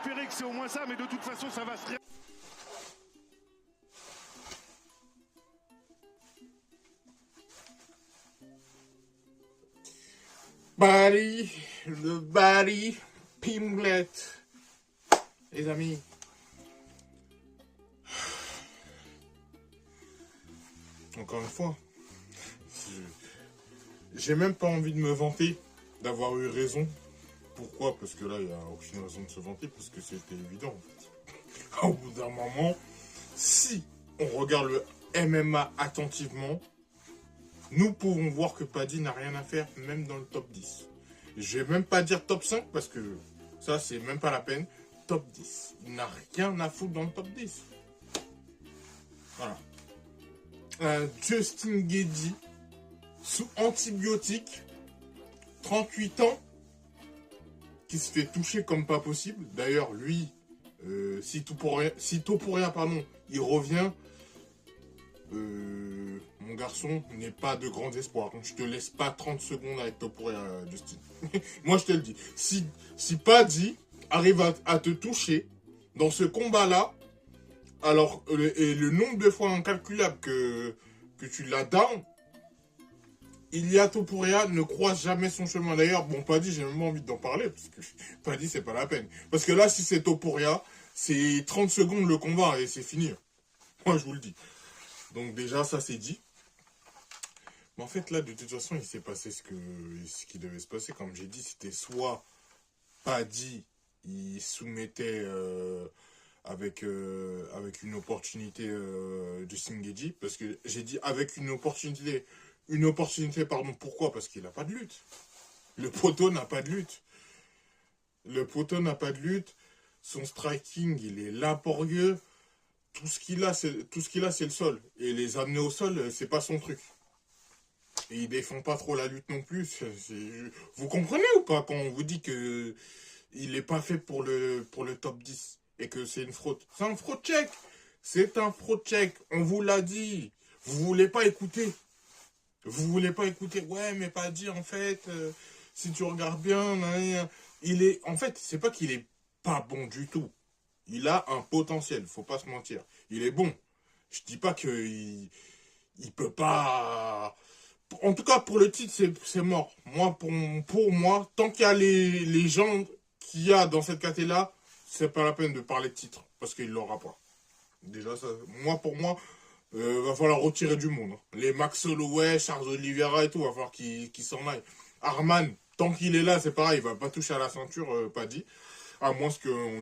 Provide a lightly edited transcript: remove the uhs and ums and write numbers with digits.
espérer que c'est au moins ça, mais de toute façon, ça va se... Barry, le Barry Pimblett. Les amis. Encore une fois, j'ai même pas envie de me vanter d'avoir eu raison. Pourquoi? Parce que là, il n'y a aucune raison de se vanter, parce que c'était évident, en fait. Au bout d'un moment, si on regarde le MMA attentivement, nous pouvons voir que Paddy n'a rien à faire, même dans le top 10. Je vais même pas dire top 5, parce que ça, c'est même pas la peine. Top 10. Il n'a rien à foutre dans le top 10. Voilà. Justin Gaethje, sous antibiotiques, 38 ans, qui se fait toucher comme pas possible. D'ailleurs, lui, si Topuria, il revient, mon garçon, n'est pas de grand espoir. Je te laisse pas 30 secondes avec Topuria, Justin. Moi, je te le dis. Si Paddy arrive à te toucher dans ce combat-là, alors, le nombre de fois incalculable que tu l'as down, Ilia Topuria ne croise jamais son chemin. D'ailleurs, bon, Paddy, j'ai même pas envie d'en parler, parce que Paddy, c'est pas la peine. Parce que là, si c'est Topuria, c'est 30 secondes le combat et c'est fini. Moi, je vous le dis. Donc déjà, ça c'est dit. Mais en fait, là, de toute façon, il s'est passé ce qui devait se passer. Comme j'ai dit, c'était soit Paddy, il soumettait avec une opportunité Justin Gaethje. Parce que j'ai dit avec une opportunité, pardon, pourquoi? Parce qu'il n'a pas de lutte. Le poteau n'a pas de lutte. Le poteau n'a pas de lutte. Son striking, il est laborieux. Tout ce qu'il a, c'est le sol. Et les amener au sol, c'est pas son truc. Et il défend pas trop la lutte non plus. Vous comprenez ou pas quand on vous dit que il est pas fait pour le top 10 et que c'est une fraude? C'est un fraud check. C'est un fraud check. On vous l'a dit. Vous voulez pas écouter. Vous voulez pas écouter. Ouais, mais pas dit en fait. Si tu regardes bien, il est. En fait, c'est pas qu'il est pas bon du tout. Il a un potentiel, faut pas se mentir. Il est bon. Je dis pas qu'il peut pas. En tout cas, pour le titre, c'est mort. Moi, pour moi, tant qu'il y a les gens qu'il y a dans cette catégorie-là, c'est pas la peine de parler de titre. Parce qu'il l'aura pas. Déjà, ça, pour moi, va falloir retirer du monde. Les Max Holloway, Charles Oliveira et tout, va falloir qu'ils s'en aillent. Arman, tant qu'il est là, c'est pareil, il va pas toucher à la ceinture, pas dit. À moins que